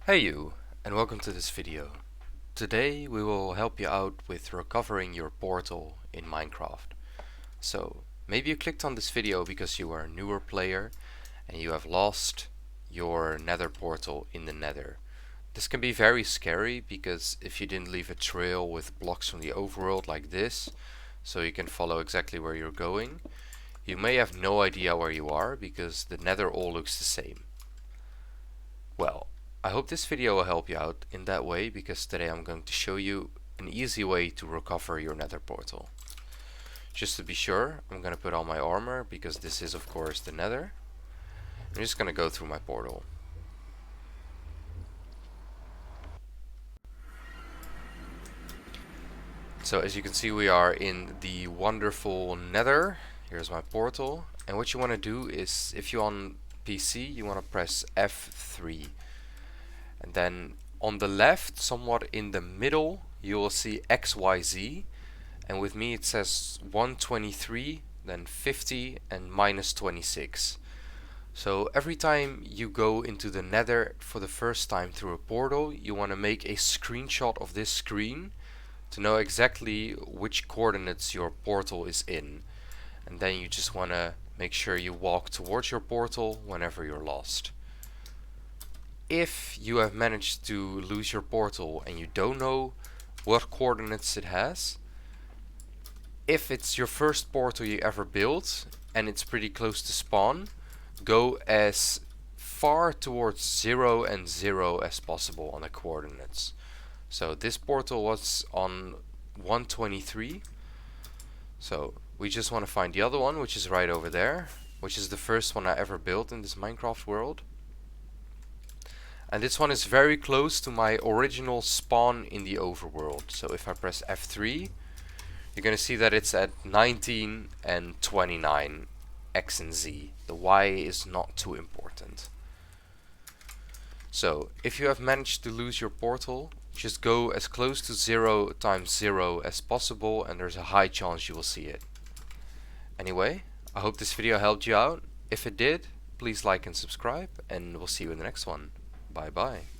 Hey you, and welcome to this video. Today we will help you out with recovering your portal in Minecraft. So, maybe you clicked on this video because you are a newer player and you have lost your nether portal in the nether. This can be very scary because if you didn't leave a trail with blocks from the overworld like this, so you can follow exactly where you're going, you may have no idea where you are because the nether all looks the same. Well, I hope this video will help you out in that way, because today I'm going to show you an easy way to recover your nether portal. Just to be sure, I'm going to put on my armor because this is of course the nether. I'm just going to go through my portal. So as you can see, we are in the wonderful nether. Here's my portal, and what you want to do is, if you're on PC, you want to press F3. And then on the left, somewhat in the middle, you will see XYZ. And with me it says 123, then 50 and minus 26. So every time you go into the nether for the first time through a portal, you want to make a screenshot of this screen to know exactly which coordinates your portal is in. And then you just want to make sure you walk towards your portal whenever you're lost. If you have managed to lose your portal and you don't know what coordinates it has, if it's your first portal you ever built and it's pretty close to spawn, go as far towards 0 and 0 as possible on the coordinates. So this portal was on 123, so we just want to find the other one, which is right over there, which is the first one I ever built in this Minecraft world. And this one is very close to my original spawn in the overworld. So if I press F3, you're going to see that it's at 19 and 29 X and Z. The Y is not too important. So if you have managed to lose your portal, just go as close to 0 times 0 as possible, and there's a high chance you will see it. Anyway, I hope this video helped you out. If it did, please like and subscribe, and we'll see you in the next one. Bye bye.